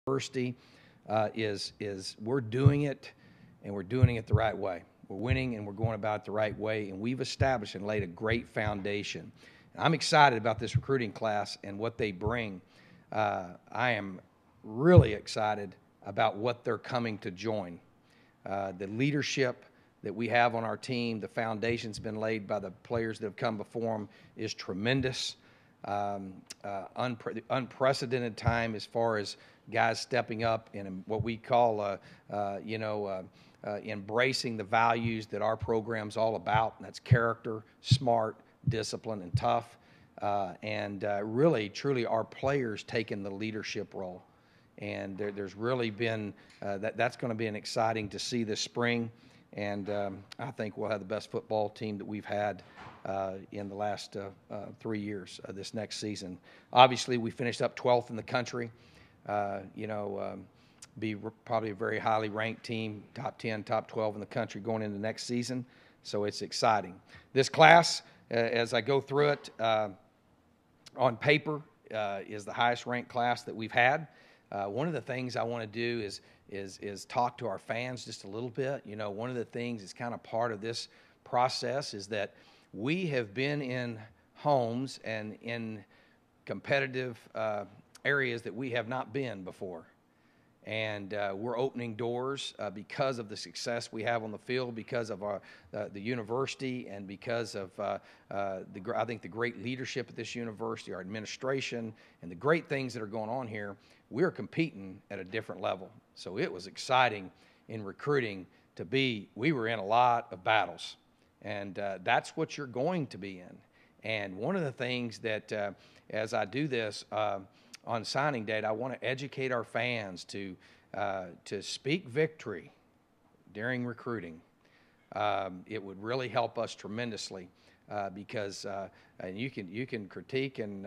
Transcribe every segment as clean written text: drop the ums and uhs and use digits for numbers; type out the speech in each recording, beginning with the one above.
University is we're doing it, and we're doing it the right way. We're winning, and we're going about it the right way, and we've established and laid a great foundation. And I'm excited about this recruiting class and what they bring. I am really excited about what they're coming to join. The leadership that we have on our team, the foundation's been laid by the players that have come before them, is tremendous. Unprecedented time as far as guys stepping up in what we call, embracing the values that our program's all about. And that's character, smart, discipline, and tough. Really, truly, our players taking the leadership role. And there's really been that's going to be an exciting to see this spring. And I think we'll have the best football team that we've had in the last 3 years this next season. Obviously, we finished up 12th in the country. Be probably a very highly ranked team, top 10, top 12 in the country going into next season. So it's exciting. This class, as I go through it, on paper, is the highest ranked class that we've had. One of the things I want to do is talk to our fans just a little bit. You know, one of the things that's kind of part of this process is that we have been in homes and in competitive areas that we have not been before. And we're opening doors because of the success we have on the field, because of the university, and because of I think the great leadership at this university, our administration, and the great things that are going on here. We're competing at a different level. So it was exciting in recruiting we were in a lot of battles. And that's what you're going to be in. And one of the things that as I do this on signing date, I want to educate our fans to speak victory during recruiting. It would really help us tremendously because and you can critique and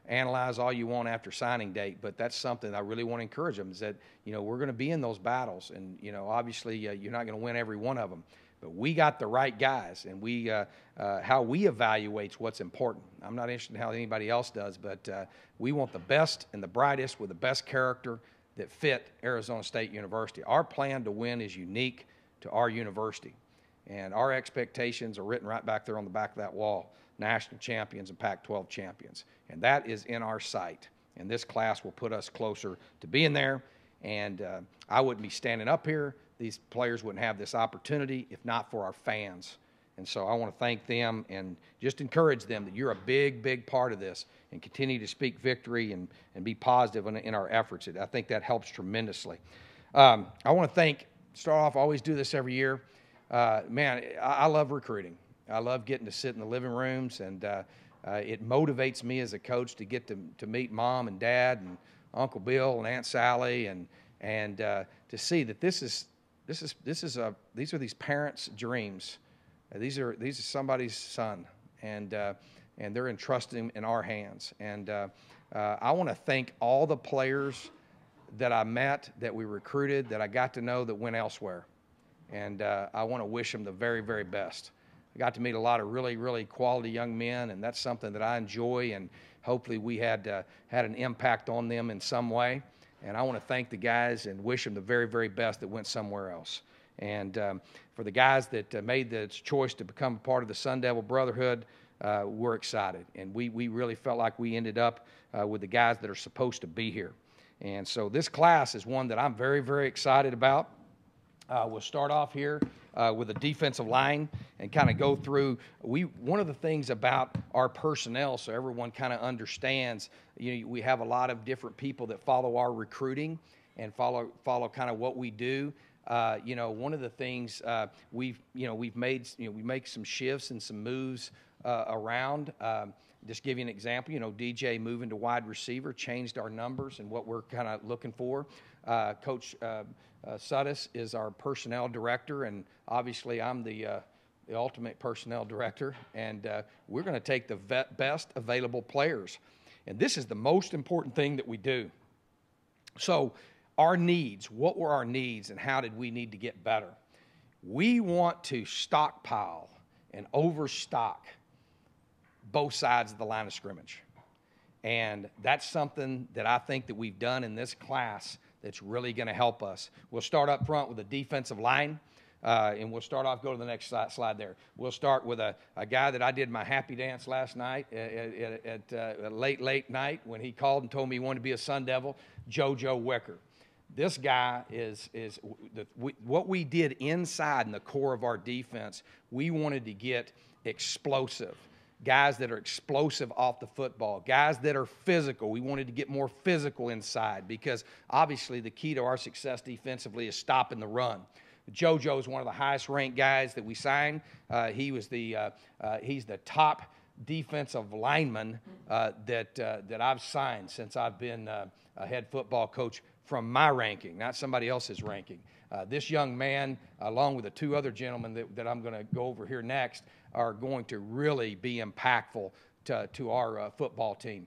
analyze all you want after signing date, but that's something I really want to encourage them, is that, we're going to be in those battles, and, obviously you're not going to win every one of them, but we got the right guys, and we how we evaluate what's important. I'm not interested in how anybody else does, but we want the best and the brightest with the best character that fit Arizona State University. Our plan to win is unique to our university, and our expectations are written right back there on the back of that wall: national champions and Pac-12 champions, and that is in our sight. And this class will put us closer to being there, and I wouldn't be standing up here. These players wouldn't have this opportunity if not for our fans. And so I want to thank them and just encourage them that you're a big, big part of this, and continue to speak victory and be positive in our efforts. I think that helps tremendously. I want to start off, I always do this every year. I love recruiting. I love getting to sit in the living rooms, and it motivates me as a coach to get to meet Mom and Dad and Uncle Bill and Aunt Sally, and to see that these are these parents' dreams. These are somebody's son, and they're entrusting in our hands. And I want to thank all the players that I met, that we recruited, that I got to know, that went elsewhere. And I want to wish them the very, very best. I got to meet a lot of really, really quality young men, and that's something that I enjoy, and hopefully we had an impact on them in some way. And I want to thank the guys and wish them the very, very best that went somewhere else. And for the guys that made the choice to become a part of the Sun Devil Brotherhood, we're excited. And we really felt like we ended up with the guys that are supposed to be here. And so this class is one that I'm very, very excited about. We'll start off here with a defensive line and kind of go through. One of the things about our personnel, so everyone kind of understands, we have a lot of different people that follow our recruiting and follow kind of what we do. One of the things we make some shifts and some moves around. Just give you an example. DJ moving to wide receiver changed our numbers and what we're kind of looking for. Coach Sudis is our personnel director, and obviously I'm the ultimate personnel director, and we're going to take the best available players. And this is the most important thing that we do. So our needs, what were our needs, and how did we need to get better? We want to stockpile and overstock both sides of the line of scrimmage. And that's something that I think that we've done in this class that's really going to help us. We'll start up front with a defensive line. And we'll start off, go to the next slide there. We'll start with a guy that I did my happy dance last night at a late night when he called and told me he wanted to be a Sun Devil, JoJo Wicker. This guy what we did inside in the core of our defense, we wanted to get explosive. Guys that are explosive off the football, guys that are physical. We wanted to get more physical inside because obviously the key to our success defensively is stopping the run. JoJo is one of the highest ranked guys that we signed. He's the top defensive lineman that I've signed since I've been a head football coach from my ranking, not somebody else's ranking. This young man, along with the two other gentlemen that I'm going to go over here next, are going to really be impactful to our football team.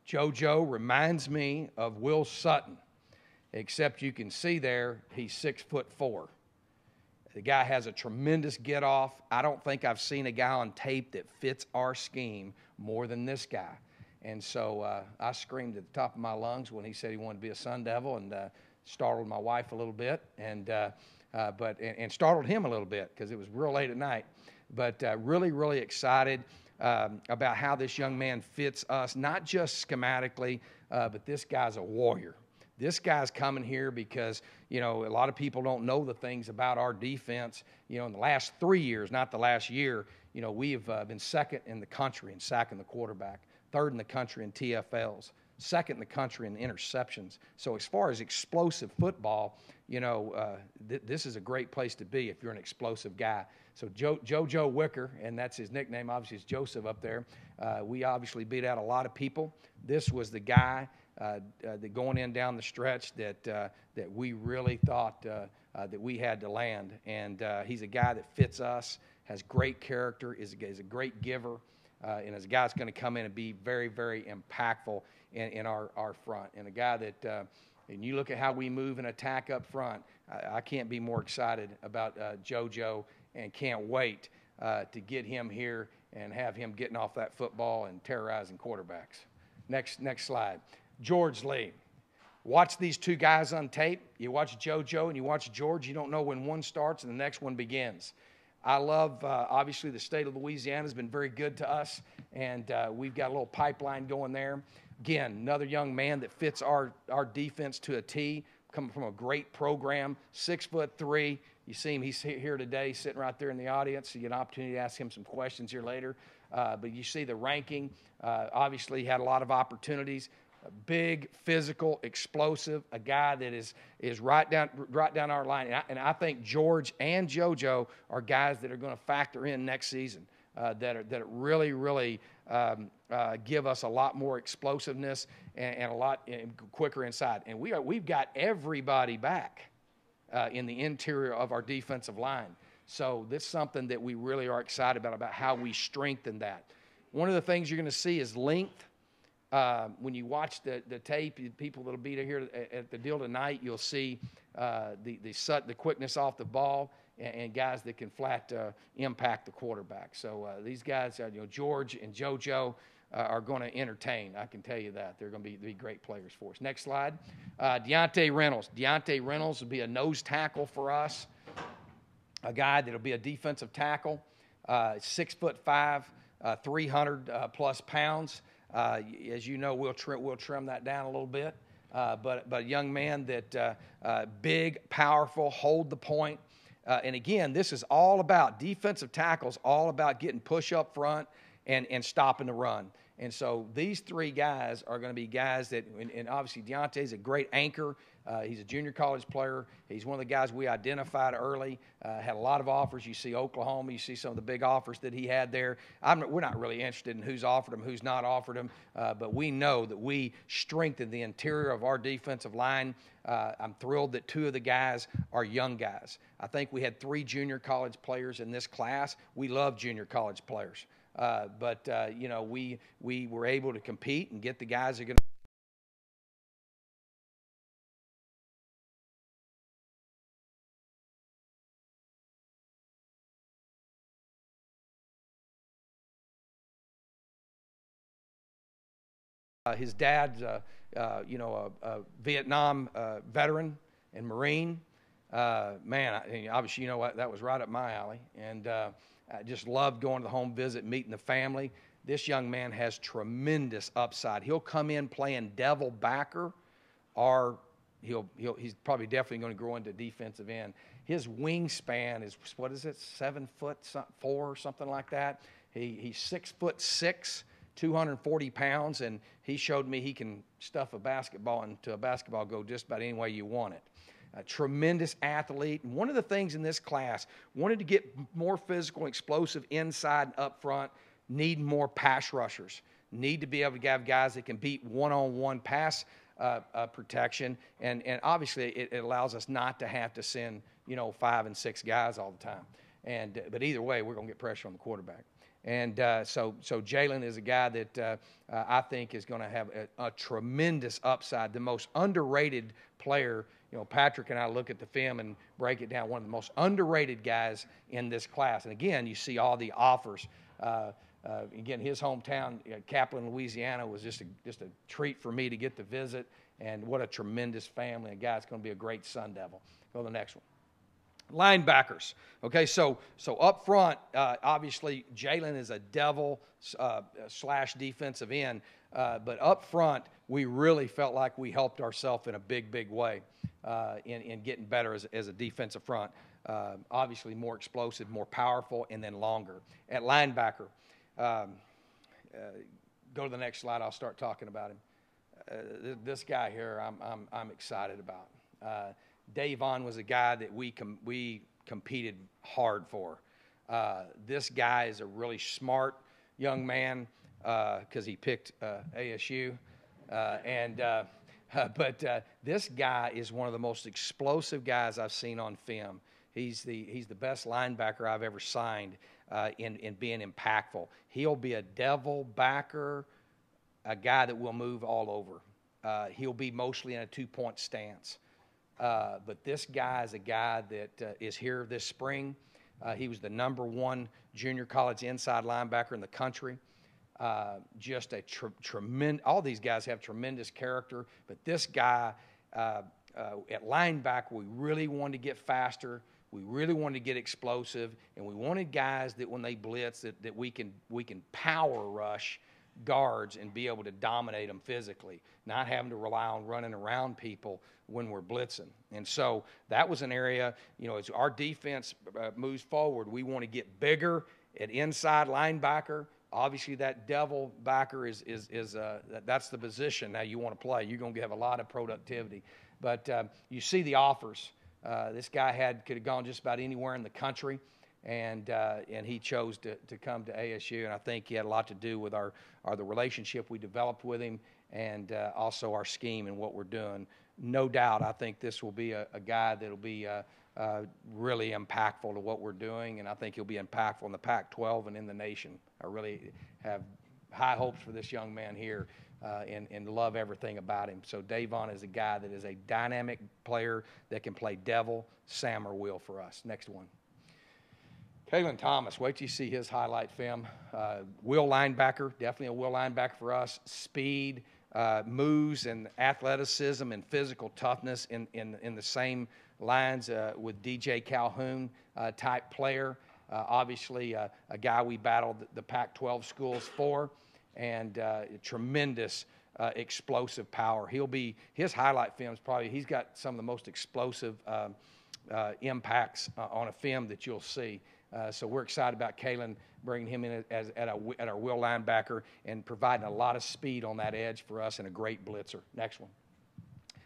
JoJo reminds me of Will Sutton, except you can see there he's 6'4". The guy has a tremendous get off. I don't think I've seen a guy on tape that fits our scheme more than this guy. And so I screamed at the top of my lungs when he said he wanted to be a Sun Devil, and startled my wife a little bit, and startled him a little bit because it was real late at night. But really excited about how this young man fits us, not just schematically, but this guy's a warrior. This guy's coming here because, a lot of people don't know the things about our defense. In the last 3 years, not the last year, we've been second in the country in sacking the quarterback, third in the country in TFLs, second in the country in interceptions. So as far as explosive football, this is a great place to be if you're an explosive guy. So JoJo Wicker, and that's his nickname, obviously it's Joseph up there. We obviously beat out a lot of people. This was the guy that going in down the stretch that we really thought that we had to land. And he's a guy that fits us, has great character, is a great giver, and is a guy that's going to come in and be very, very impactful in our front. And a guy that, and you look at how we move and attack up front, I can't be more excited about JoJo, and can't wait to get him here and have him getting off that football and terrorizing quarterbacks. Next slide. George Lee. Watch these two guys on tape. You watch JoJo and you watch George. You don't know when one starts and the next one begins. I love, obviously, the state of Louisiana has been very good to us, and we've got a little pipeline going there. Again, another young man that fits our defense to a T, coming from a great program, 6'3". You see him, he's here today, sitting right there in the audience, so you get an opportunity to ask him some questions here later. But you see the ranking. Obviously, he had a lot of opportunities. Big, physical, explosive, a guy that is right down our line. And I think George and JoJo are guys that are going to factor in next season, that really give us a lot more explosiveness and a lot quicker inside. And we've got everybody back in the interior of our defensive line. So this is something that we really are excited about how we strengthen that. One of the things you're going to see is length. When you watch the tape, people that'll be here at the deal tonight, you'll see the quickness off the ball and guys that can flat impact the quarterback. So these guys, George and JoJo, are going to entertain. I can tell you that. They're going to be great players for us. Next slide. Deontay Reynolds. Deontay Reynolds will be a nose tackle for us, a guy that'll be a defensive tackle, 6'5", 300 plus pounds. As you know, we'll trim that down a little bit. But a young man that big, powerful, hold the point. And again, this is all about defensive tackles, all about getting push up front and stopping the run. And so these three guys are going to be guys that, and obviously Deontay's a great anchor. He's a junior college player. He's one of the guys we identified early, had a lot of offers. You see Oklahoma, you see some of the big offers that he had there. We're not really interested in who's offered him, who's not offered him, but we know that we strengthened the interior of our defensive line. I'm thrilled that two of the guys are young guys. I think we had 3 junior college players in this class. We love junior college players. But we were able to compete and get the guys that are going to his dad's a Vietnam veteran and Marine. Obviously, that was right up my alley. And I just loved going to the home visit, meeting the family. This young man has tremendous upside. He'll come in playing devil backer, or he's probably definitely going to grow into defensive end. His wingspan is, 7'4" or something like that. He's 6'6", 240 pounds, and he showed me he can stuff a basketball into a basketball goal just about any way you want it. A tremendous athlete. And one of the things in this class, wanted to get more physical, explosive inside and up front, need more pass rushers. Need to be able to have guys that can beat one-on-one pass protection. And obviously it allows us not to have to send, 5 and 6 guys all the time. But either way, we're going to get pressure on the quarterback. And so Jalen is a guy that I think is going to have a tremendous upside, the most underrated player. Patrick and I look at the film and break it down, one of the most underrated guys in this class. And again, you see all the offers. Again, his hometown, Kaplan, Louisiana, was just a treat for me to get to visit. And what a tremendous family. A guy that's going to be a great Sun Devil. Go to the next one. Linebackers. Okay, so up front, obviously Jalen is a devil / defensive end, but up front we really felt like we helped ourselves in a big way in getting better as a defensive front. Obviously more explosive, more powerful, and then longer. At linebacker, go to the next slide. I'll start talking about him. This guy here, I'm excited about. Davon was a guy that we competed hard for. This guy is a really smart young man because he picked ASU. But this guy is one of the most explosive guys I've seen on film. He's the best linebacker I've ever signed in being impactful. He'll be a devil backer, a guy that will move all over. He'll be mostly in a 2-point stance. But this guy is a guy that is here this spring. He was the #1 junior college inside linebacker in the country. Just a tremendous. All these guys have tremendous character, but this guy at linebacker, we really wanted to get faster. We really wanted to get explosive, and we wanted guys that when they blitz, that we can power rush guards and be able to dominate them physically, not having to rely on running around people when we're blitzing. And so that was an area, as our defense moves forward, we want to get bigger at inside linebacker. Obviously, that devil backer is that's the position now you want to play. You're going to have a lot of productivity. But you see the offers. This guy could have gone just about anywhere in the country. And he chose to come to ASU, and I think he had a lot to do with the relationship we developed with him, and also our scheme and what we're doing. No doubt, I think this will be a guy that will be really impactful to what we're doing, and I think he'll be impactful in the Pac-12 and in the nation. I really have high hopes for this young man here, and love everything about him. So Davon is a guy that is a dynamic player that can play devil, Sam, or Will for us. Next one. Kalen Thomas, wait till you see his highlight film. Will linebacker, definitely a will linebacker for us. Speed, moves, and athleticism and physical toughness in the same lines with DJ Calhoun type player. Obviously, a guy we battled the Pac-12 schools for, and tremendous explosive power. His highlight film is probably, he's got some of the most explosive impacts on a film that you'll see. So we're excited about Kalen, bringing him in at our will linebacker and providing a lot of speed on that edge for us and a great blitzer. Next one.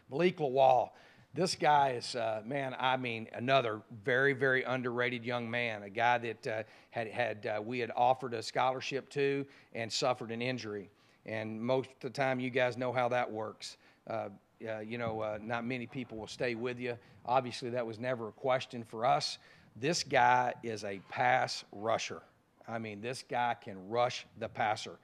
Malik Lawal. This guy is, another very, very underrated young man, a guy that we had offered a scholarship to and suffered an injury. And most of the time, you guys know how that works. Not many people will stay with you. Obviously, that was never a question for us. This guy is a pass rusher. This guy can rush the passer.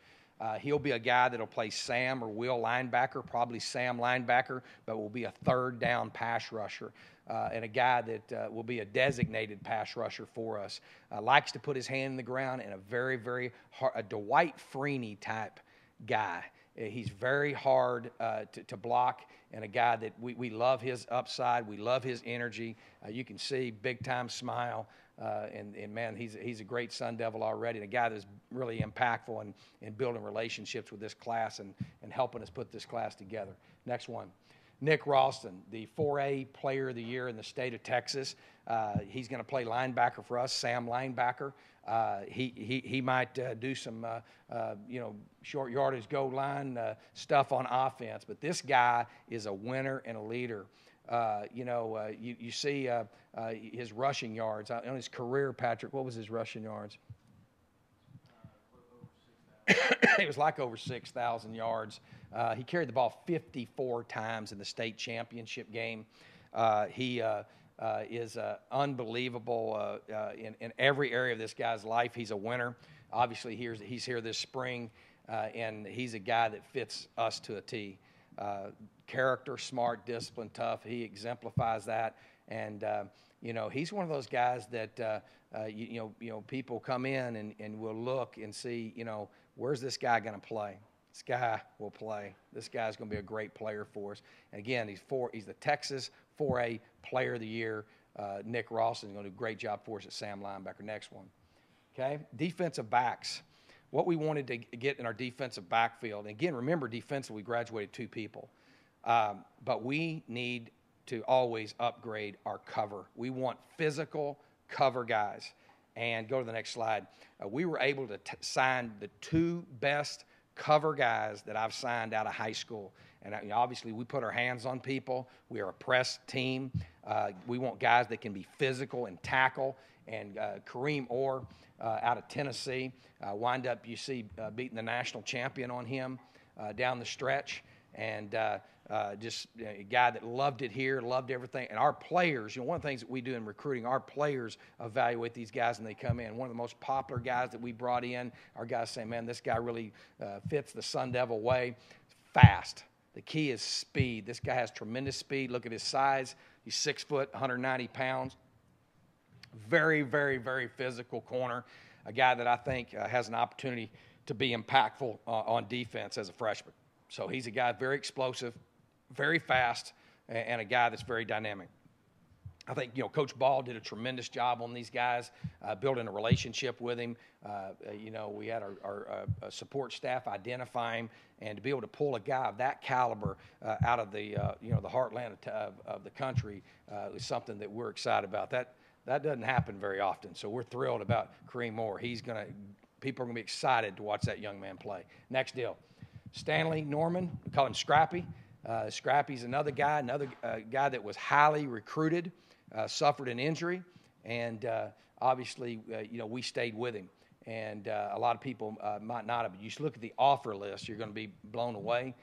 He'll be a guy that'll play Sam or Will linebacker, probably Sam linebacker, but will be a third down pass rusher, and a guy that will be a designated pass rusher for us. Likes to put his hand in the ground, and a very, very hard, a Dwight Freeney type guy. He's very hard to block, and a guy that we love his upside. We love his energy. You can see big-time smile. And man, he's a great Sun Devil already, and a guy that's really impactful in building relationships with this class and helping us put this class together. Next one. Nick Ralston, the 4A Player of the Year in the state of Texas. He's going to play linebacker for us, Sam linebacker. He might do some, short yardage goal line stuff on offense, but this guy is a winner and a leader. You see his rushing yards. On his career, Patrick, what was his rushing yards? It was like over 6,000 yards. He carried the ball 54 times in the state championship game. He is unbelievable in every area of this guy's life. He's a winner. Obviously, he's here this spring, and he's a guy that fits us to a T. Character, smart, disciplined, tough. He exemplifies that. And, he's one of those guys that, people come in and will look and see, where's this guy going to play? This guy will play. This guy's going to be a great player for us. And again, he's the Texas 4A Player of the Year. Nick Ralston is going to do a great job for us at Sam linebacker. Next one. Okay, defensive backs. What we wanted to get in our defensive backfield. And again, remember, defensively, we graduated 2 people. But we need to always upgrade our cover. We want physical cover guys. And go to the next slide. We were able to sign the 2 best cover guys that I've signed out of high school. And obviously, we put our hands on people. We are a press team. We want guys that can be physical and tackle. And Kareem Orr out of Tennessee wind up, beating the national champion on him down the stretch. And just a guy that loved it here, loved everything. And our players, one of the things that we do in recruiting, our players evaluate these guys when they come in. One of the most popular guys that we brought in, our guys say, man, this guy really fits the Sun Devil way. Fast. The key is speed. This guy has tremendous speed. Look at his size. He's 6 foot, 190 pounds. Very, very, very physical corner. A guy that I think has an opportunity to be impactful on defense as a freshman. So he's a guy very explosive, very fast, and a guy that's very dynamic. I think, Coach Ball did a tremendous job on these guys, building a relationship with him. We had our support staff identify him, and to be able to pull a guy of that caliber out of the heartland of the country is something that we're excited about. That doesn't happen very often, so we're thrilled about Kareem Orr. People are going to be excited to watch that young man play. Next deal. Stanley Norman, we call him Scrappy. Scrappy's another guy that was highly recruited, suffered an injury, and obviously, we stayed with him. And a lot of people might not have. You should look at the offer list. You're going to be blown away.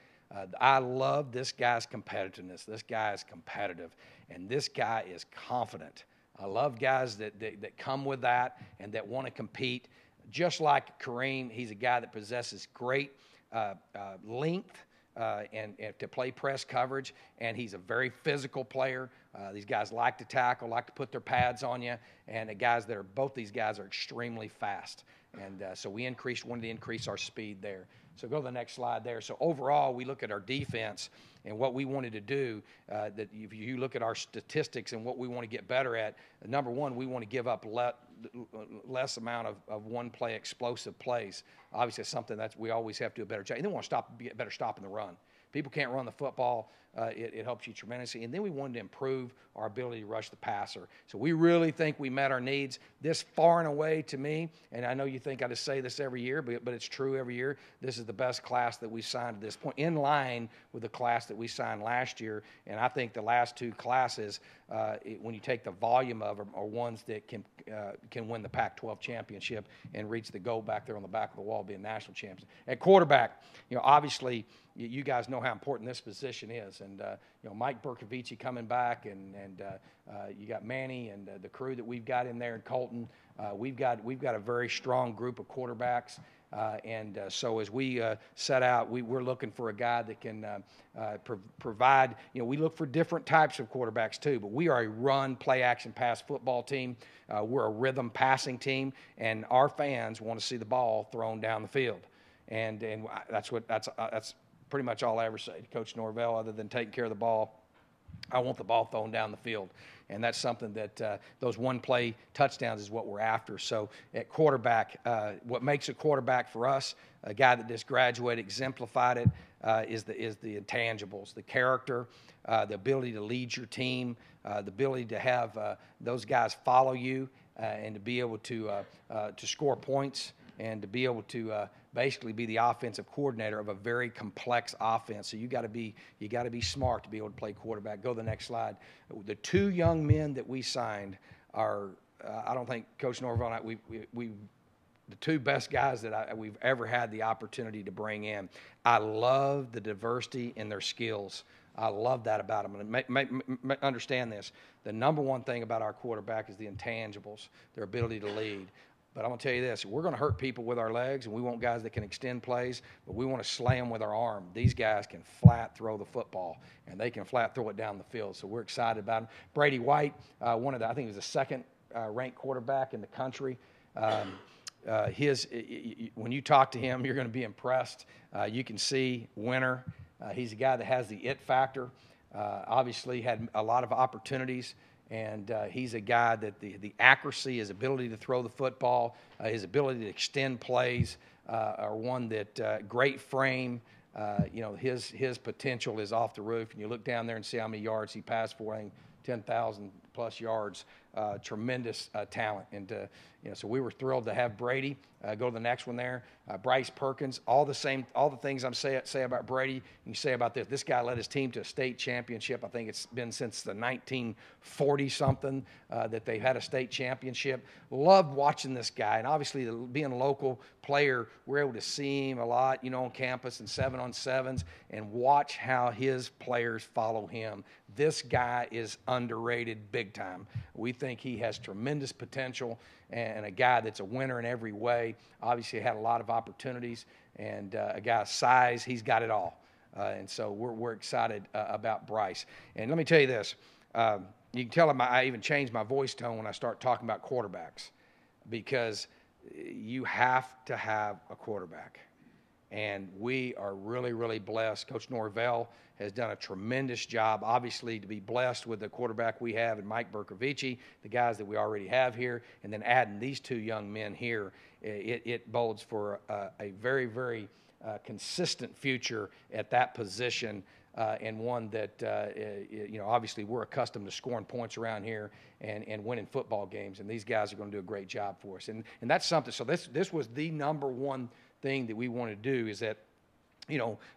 I love this guy's competitiveness. This guy is competitive, and this guy is confident. I love guys that come with that and that want to compete. Just like Kareem, he's a guy that possesses great length and to play press coverage, and he's a very physical player. These guys like to tackle, like to put their pads on you, and both these guys are extremely fast. And so we wanted to increase our speed there. So go to the next slide there. So overall, we look at our defense and what we wanted to do. That if you look at our statistics and what we want to get better at, number one, we want to give up less amount of one-play explosive plays. Obviously, it's something that we always have to do a better job. And then we want to get better stopping the run. People can't run the football. It helps you tremendously. And then we wanted to improve our ability to rush the passer. So we really think we met our needs. This far and away to me, and I know you think I just say this every year, but it's true every year, this is the best class that we signed at this point, in line with the class that we signed last year. And I think the last 2 classes, when you take the volume of them, are ones that can win the Pac-12 championship and reach the goal back there on the back of the wall, being national champions. At quarterback, obviously, you guys know how important this position is, and Mike Bercovici coming back, and you got Manny and the crew that we've got in there in Colton. We've got a very strong group of quarterbacks, and so as we set out, we're looking for a guy that can provide. We look for different types of quarterbacks too, but we are a run, play, action, pass football team. We're a rhythm passing team, and our fans want to see the ball thrown down the field. And that's pretty much all I ever say to Coach Norvell, other than taking care of the ball. I want the ball thrown down the field. And that's something that those one-play touchdowns is what we're after. So at quarterback, what makes a quarterback for us, a guy that just graduated, exemplified it, is the intangibles, the character, the ability to lead your team, the ability to have those guys follow you, and to be able to score points, and to be able to basically be the offensive coordinator of a very complex offense. So you got to be smart to be able to play quarterback. Go to the next slide. The two young men that we signed are I don't think Coach Norvell and I, we the two best guys that we've ever had the opportunity to bring in. I love the diversity in their skills. I love that about them. And understand this. The number one thing about our quarterback is the intangibles, their ability to lead. But I'm going to tell you this, we're going to hurt people with our legs, and we want guys that can extend plays, but we want to slay them with our arm. These guys can flat throw the football, and they can flat throw it down the field. So we're excited about them. Brady White, I think he was the second ranked quarterback in the country. When you talk to him, you're going to be impressed. You can see winner. He's a guy that has the it factor. Obviously had a lot of opportunities. And he's a guy that the accuracy, his ability to throw the football, his ability to extend plays are one that great frame. His potential is off the roof. And you look down there and see how many yards he passed for. I think 10,000 plus yards. Tremendous talent. And so we were thrilled to have Brady. Go to the next one there. Bryce Perkins. All the things I'm say about Brady, you say about this. This guy led his team to a state championship. I think it's been since the 1940-something that they've had a state championship. Loved watching this guy. And obviously, being a local player, we're able to see him a lot, on campus and 7-on-7s, and watch how his players follow him. This guy is underrated big time. We think he has tremendous potential, and a guy that's a winner in every way. Obviously had a lot of opportunities, and a guy's size, he's got it all. And so we're excited about Bryce. And let me tell you this. You can tell I even changed my voice tone when I start talking about quarterbacks, because you have to have a quarterback. And we are really, really blessed. Coach Norvell has done a tremendous job, obviously, to be blessed with the quarterback we have in Mike Bercovici, the guys that we already have here, and then adding these two young men here. It bodes for a very, very consistent future at that position, and one that, obviously we're accustomed to scoring points around here and winning football games, and these guys are going to do a great job for us. And that's something. So this was the number one thing that we want to do, is that,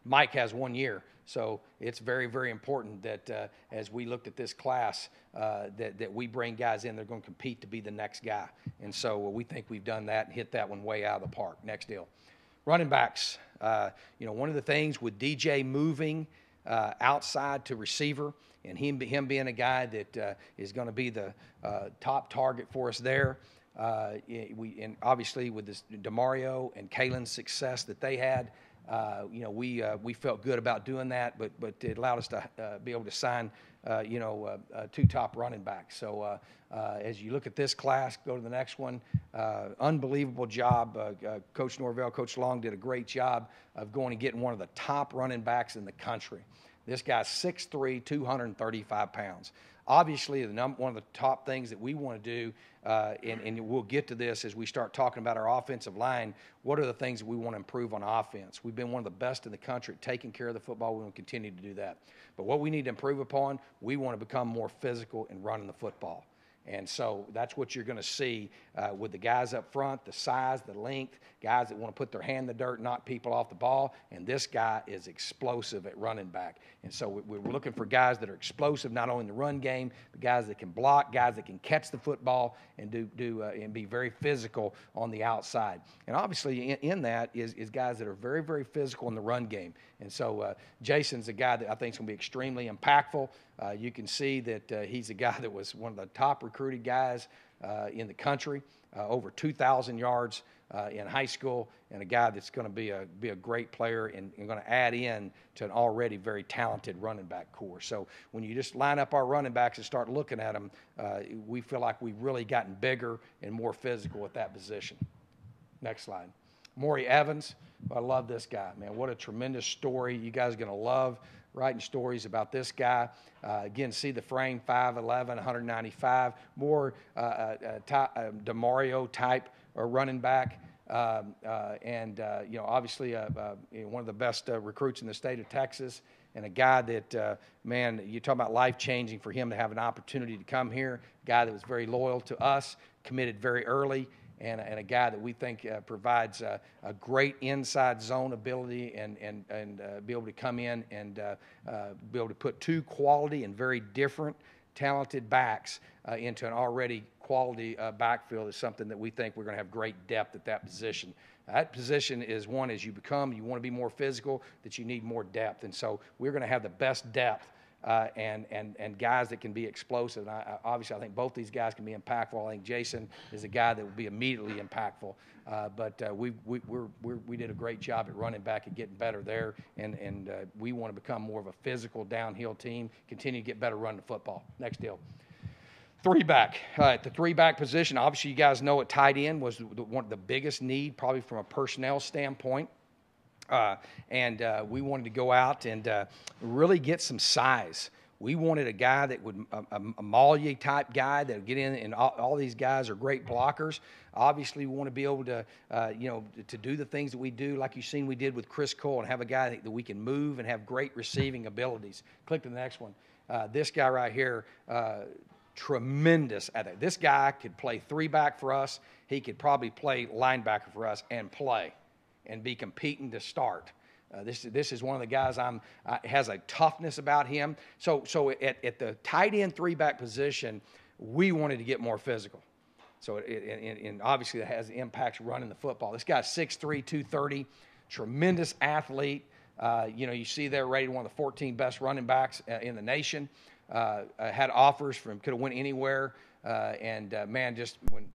Mike has 1 year. So it's very, very important that as we looked at this class, that we bring guys in that are going to compete to be the next guy. And so we think we've done that and hit that one way out of the park. Next deal. Running backs. One of the things with DJ moving outside to receiver, and him being a guy that is going to be the top target for us there. And obviously with this DeMario and Kalen's success that they had, we felt good about doing that, but it allowed us to be able to sign, two top running backs. So as you look at this class, go to the next one. Unbelievable job. Coach Norvell, Coach Long did a great job of going and getting one of the top running backs in the country. This guy's 6'3", 235 pounds. Obviously, one of the top things that we want to do, and we'll get to this as we start talking about our offensive line, what are the things that we want to improve on offense? We've been one of the best in the country at taking care of the football. We want to continue to do that. But what we need to improve upon, we want to become more physical in running the football. And so that's what you're going to see with the guys up front, the size, the length, guys that want to put their hand in the dirt, knock people off the ball. And this guy is explosive at running back. And so we're looking for guys that are explosive, not only in the run game, but guys that can block, guys that can catch the football and and be very physical on the outside. And obviously in that is guys that are very, very physical in the run game. And so Jason's a guy that I think is going to be extremely impactful. You can see that he's a guy that was one of the top recruited guys in the country, over 2,000 yards in high school, and a guy that's going to be a great player and going to add in to an already very talented running back core. So when you just line up our running backs and start looking at them, we feel like we've really gotten bigger and more physical at that position. Next slide. Maury Evans. I love this guy, man. What a tremendous story. You guys are going to love writing stories about this guy. Again, see the frame, 5'11", 195, more DeMario type running back. Obviously one of the best recruits in the state of Texas, and a guy that, man, you talk about life-changing for him to have an opportunity to come here, a guy that was very loyal to us, committed very early, and a guy that we think provides a great inside zone ability and be able to come in and be able to put two quality and very different talented backs into an already quality backfield is something that we think we're going to have great depth at that position. That position is one, as you want to be more physical, that you need more depth. And so we're going to have the best depth and guys that can be explosive. And obviously, I think both these guys can be impactful. I think Jason is a guy that will be immediately impactful. We did a great job at running back and getting better there. And we want to become more of a physical downhill team, continue to get better running the football. Next deal. Three-back. The three-back position, obviously you guys know at tight end was one of the biggest need probably from a personnel standpoint. We wanted to go out and really get some size. We wanted a guy that would, a Malia type guy that would get in, and all these guys are great blockers. Obviously, we want to be able to, to do the things that we do, like you've seen we did with Chris Cole, and have a guy that we can move and have great receiving abilities. Click to the next one. This guy right here, tremendous at it. This guy could play three-back for us. He could probably play linebacker for us and play and be competing to start. This is one of the guys has a toughness about him. So at the tight end three-back position, we wanted to get more physical. So and obviously that has impacts running the football. This guy's 6'3", 230, tremendous athlete. You see there rated one of the 14 best running backs in the nation. Had offers from, could have went anywhere. Man, just when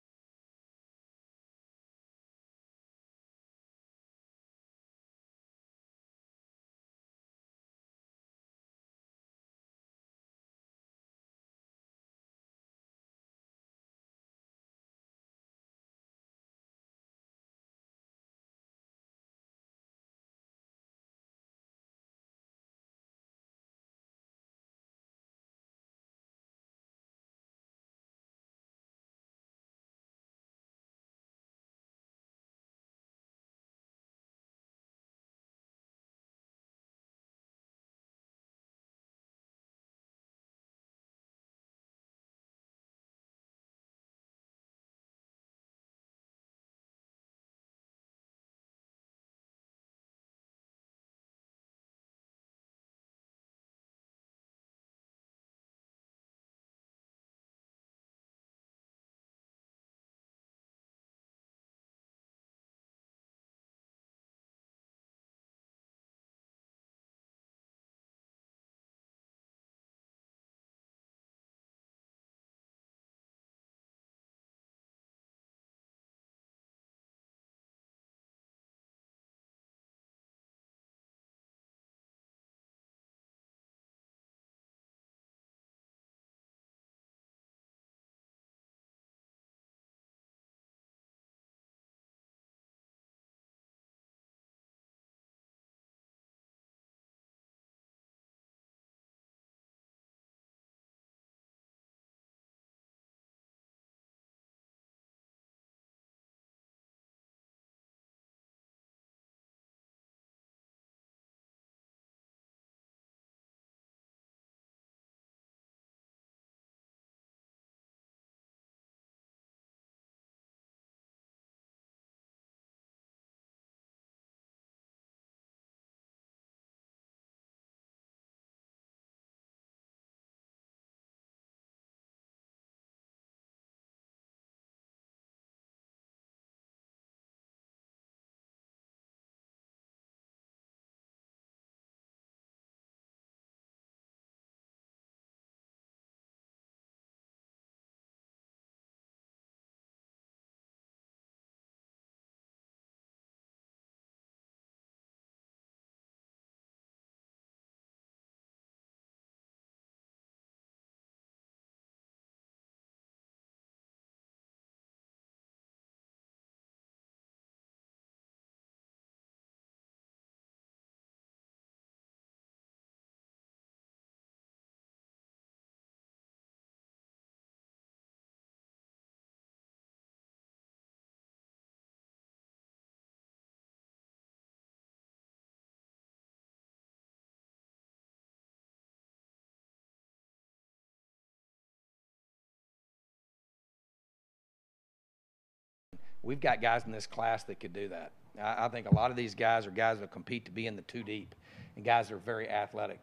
we've got guys in this class that could do that. I think a lot of these guys are guys that compete to be in the two deep, and guys that are very athletic.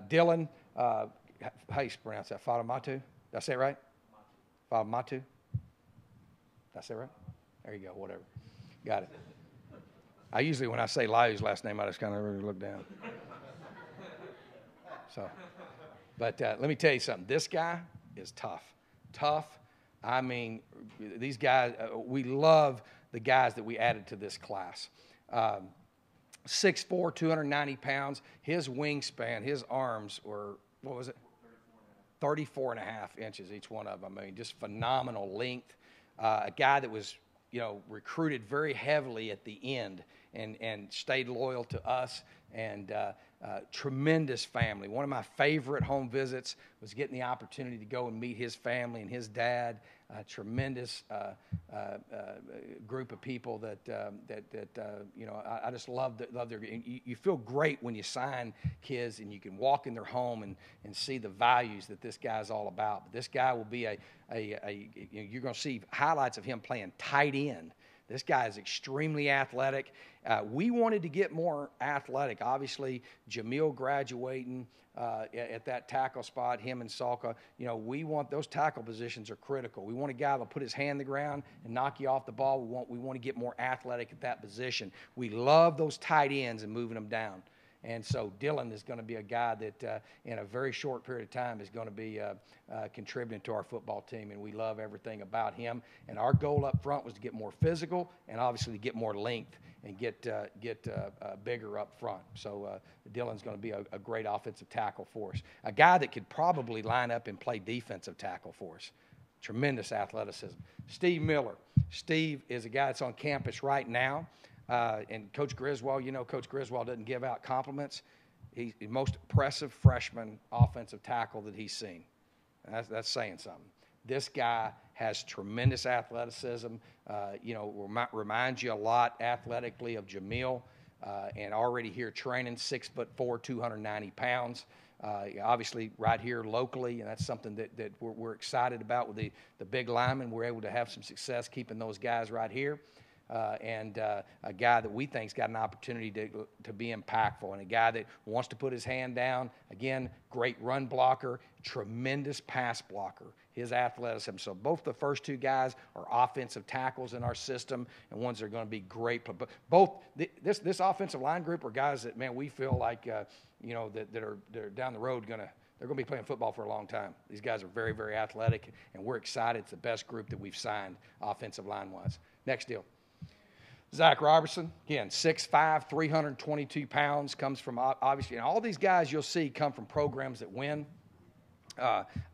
Dylan, how do you pronounce that? Fadamatu? Did I say it right? Fadamatu? Did I say it right? There you go, whatever. Got it. I usually, when I say Liu's last name, I just kind of really look down. So, but let me tell you something. This guy is tough. Tough. I mean, these guys, we love the guys that we added to this class. 6'4", 290 pounds. His wingspan, his arms were, what was it? 34 and a half inches, each one of them. I mean, just phenomenal length. A guy that was, recruited very heavily at the end and stayed loyal to us, and tremendous family. One of my favorite home visits was getting the opportunity to go and meet his family and his dad. Tremendous group of people that I just love their. You feel great when you sign kids and you can walk in their home and see the values that this guy's all about. But this guy will be you're going to see highlights of him playing tight end. This guy is extremely athletic. We wanted to get more athletic. Obviously, Jamil graduating at that tackle spot, him and Salka. We want those tackle positions are critical. We want a guy that'll put his hand in the ground and knock you off the ball. We want to get more athletic at that position. We love those tight ends and moving them down. And so Dylan is going to be a guy that in a very short period of time is going to be contributing to our football team, and we love everything about him. And our goal up front was to get more physical and obviously to get more length and get bigger up front. So Dylan's going to be a great offensive tackle for us. A guy that could probably line up and play defensive tackle for us. Tremendous athleticism. Steve Miller. Steve is a guy that's on campus right now. And Coach Griswold, Coach Griswold doesn't give out compliments. He's the most impressive freshman offensive tackle that he's seen. That's saying something. This guy has tremendous athleticism. Reminds you a lot athletically of Jamil, and already here training, 6'4", 290 pounds. Obviously right here locally, and that's something that we're excited about with the big linemen. We're able to have some success keeping those guys right here. And a guy that we think's got an opportunity to be impactful, and a guy that wants to put his hand down. Again, great run blocker, tremendous pass blocker. His athleticism. So both the first two guys are offensive tackles in our system, and ones that are going to be great. But both this offensive line group are guys that, man, we feel like that are down the road they're going to be playing football for a long time. These guys are very, very athletic, and we're excited. It's the best group that we've signed offensive line-wise. Next deal. Zach Robertson, again, 6'5", 322 pounds, comes from obviously, and all these guys you'll see come from programs that win.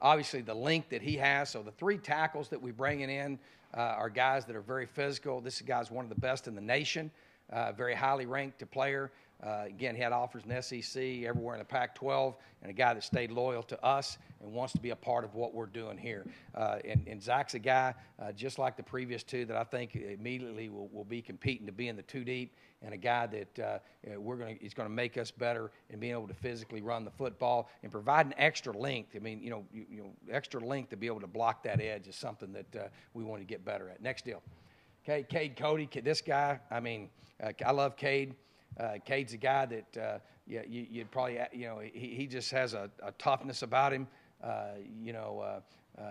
Obviously, the length that he has. So the three tackles that we're bringing in are guys that are very physical. This guy's one of the best in the nation, very highly ranked player. Again, he had offers in the SEC, everywhere in the Pac-12, and a guy that stayed loyal to us and wants to be a part of what we're doing here. And Zach's a guy, just like the previous two, that I think immediately will be competing to be in the two deep, and a guy that he's going to make us better in being able to physically run the football and provide an extra length. I mean, extra length to be able to block that edge is something that we want to get better at. Next deal. Okay, Cade Cody. This guy, I mean, I love Cade. Cade's a guy that you'd probably, he just has a toughness about him.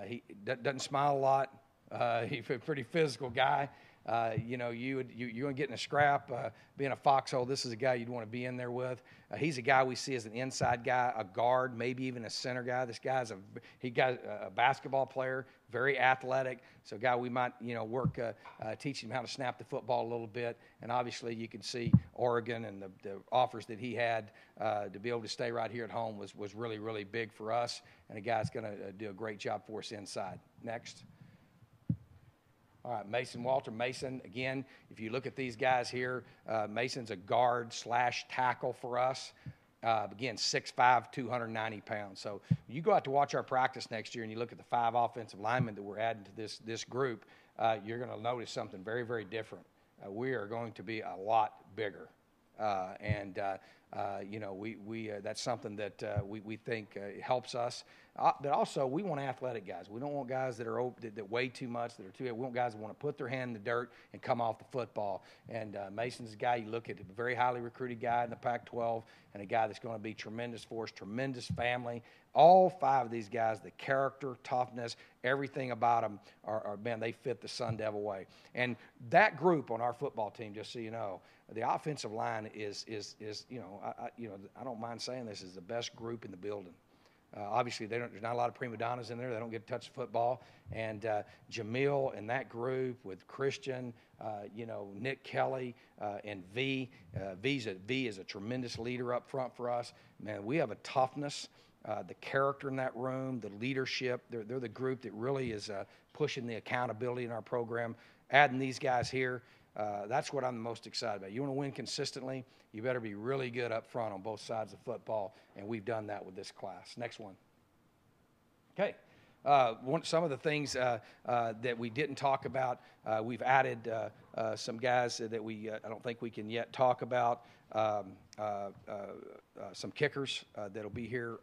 He doesn't smile a lot. He's a pretty physical guy. You're going to get in a scrap, being a foxhole. This is a guy you'd want to be in there with. He's a guy we see as an inside guy, a guard, maybe even a center guy. This guy's a basketball player, very athletic. So a guy we might, work, teach him how to snap the football a little bit. And obviously you can see Oregon and the offers that he had to be able to stay right here at home was really, really big for us. And a guy's going to do a great job for us inside. Next. All right, Mason Walter. Mason, again, if you look at these guys here, Mason's a guard/tackle for us. Again, 6'5", 290 pounds. So you go out to watch our practice next year and you look at the 5 offensive linemen that we're adding to this group, you're going to notice something very, very different. We are going to be a lot bigger. And That's something that we think helps us. But also, we want athletic guys. We don't want guys that are that weigh too much, that are too. We want guys that want to put their hand in the dirt and come off the football. And Mason's a guy. You look at a very highly recruited guy in the Pac-12, and a guy that's going to be tremendous for us, tremendous family. All 5 of these guys, the character, toughness, everything about them man, they fit the Sun Devil way. And that group on our football team, just so you know, the offensive line is I don't mind saying this, is the best group in the building. Obviously, there's not a lot of prima donnas in there. They don't get to touch the football. And Jamil and that group with Christian, Nick Kelly, and V. V is a tremendous leader up front for us. Man, we have a toughness, the character in that room, the leadership. They're the group that really is pushing the accountability in our program. Adding these guys here, that's what I'm the most excited about. You want to win consistently, you better be really good up front on both sides of football, and we've done that with this class. Next one. Okay. Some of the things that we didn't talk about, we've added some guys that I don't think we can yet talk about. Some kickers that'll be here.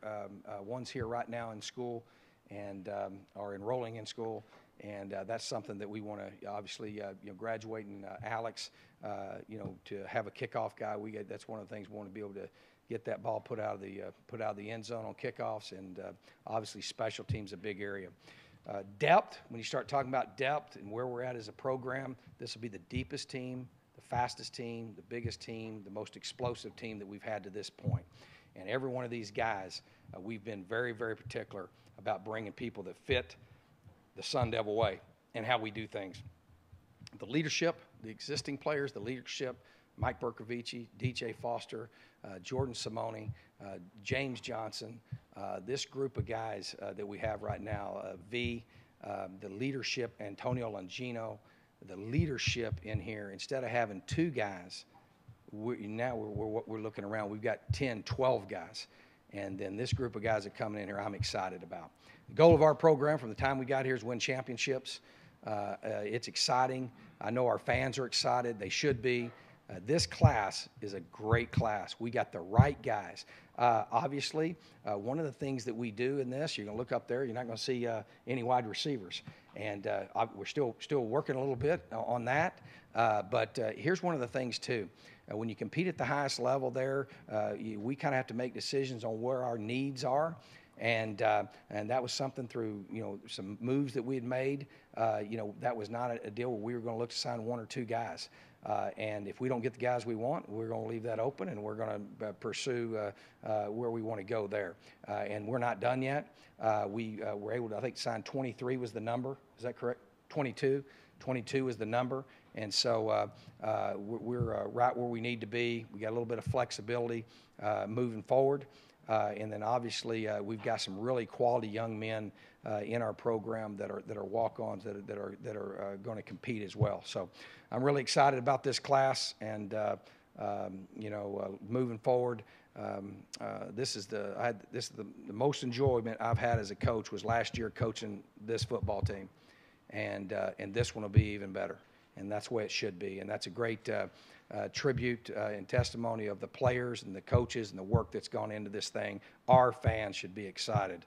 One's here right now in school and are enrolling in school. And that's something that we want to obviously, graduating Alex, to have a kickoff guy. That's one of the things we want to be able to get that ball put out of the end zone on kickoffs, and obviously special teams a big area. Depth. When you start talking about depth and where we're at as a program, this will be the deepest team, the fastest team, the biggest team, the most explosive team that we've had to this point. And every one of these guys, we've been very, very particular about bringing people that fit the Sun Devil way and how we do things. The leadership, the existing players, the leadership, Mike Bercovici, DJ Foster, Jordan Simone, James Johnson, this group of guys that we have right now, V, the leadership, Antonio Longino, the leadership in here, instead of having 2 guys, we're looking around, we've got 10, 12 guys. And then this group of guys that are coming in here, I'm excited about. The goal of our program from the time we got here is win championships. It's exciting. I know our fans are excited. They should be. This class is a great class. We got the right guys. Obviously, one of the things that we do in this, you're going to look up there, you're not going to see any wide receivers. And we're still working a little bit on that. But here's one of the things, too. When you compete at the highest level there, we kind of have to make decisions on where our needs are. And that was something through, some moves that we had made. That was not a deal where we were going to look to sign 1 or 2 guys. And if we don't get the guys we want, we're going to leave that open, and we're going to pursue where we want to go there. And we're not done yet. We were able to, I think, sign 23 was the number. Is that correct? 22. 22 is the number. And so we're right where we need to be. We got a little bit of flexibility moving forward. And then obviously we've got some really quality young men in our program that are walk-ons that are going to compete as well. So I'm really excited about this class, and moving forward. This is the most enjoyment I've had as a coach was last year coaching this football team, and this one will be even better. And that's the way it should be. And that's a great tribute and testimony of the players and the coaches and the work that's gone into this thing. Our fans should be excited.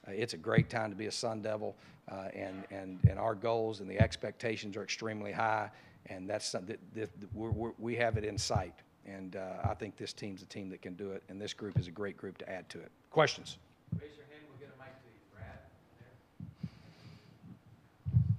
It's a great time to be a Sun Devil, and our goals and the expectations are extremely high, and that's something that we have it in sight. And I think this team's a team that can do it, and this group is a great group to add to it. Questions? Raise your hand. We'll get a mic to you. Brad, there.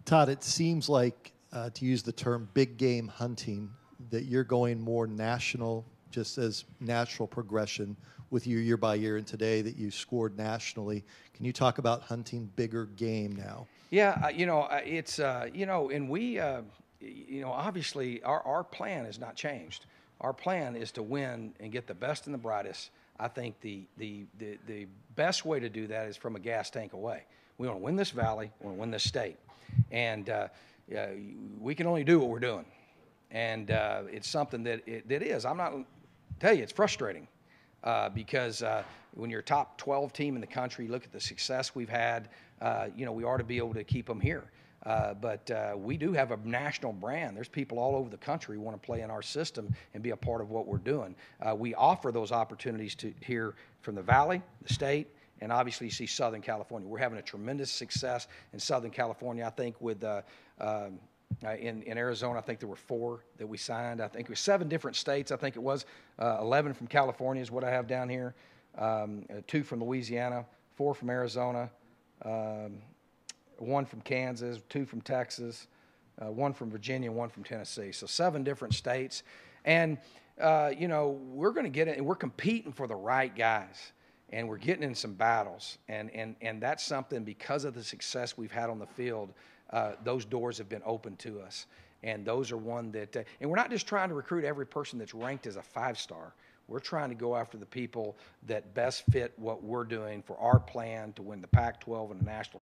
Todd, it seems like, to use the term big game hunting, that you're going more national, just as natural progression with you year by year, and today that you scored nationally. Can you talk about hunting bigger game now? Yeah, it's, and we, obviously our plan has not changed. Our plan is to win and get the best and the brightest. I think the best way to do that is from a gas tank away. We want to win this valley, we want to win this state. And we can only do what we're doing. And it's something that is. I'm not tell you, it's frustrating because when you're a top 12 team in the country, look at the success we've had. We ought to be able to keep them here. But we do have a national brand. There's people all over the country who want to play in our system and be a part of what we're doing. We offer those opportunities to here from the Valley, the state, and obviously you see Southern California. We're having a tremendous success in Southern California. I think with in Arizona, I think there were 4 that we signed. I think it was 7 different states. I think it was 11 from California is what I have down here, 2 from Louisiana, 4 from Arizona, 1 from Kansas, 2 from Texas, 1 from Virginia, 1 from Tennessee. So 7 different states. And, we're going to get it, and we're competing for the right guys. And we're getting in some battles. And that's something, because of the success we've had on the field, those doors have been open to us. And those are one that and we're not just trying to recruit every person that's ranked as a 5-star. We're trying to go after the people that best fit what we're doing for our plan to win the Pac-12 and the national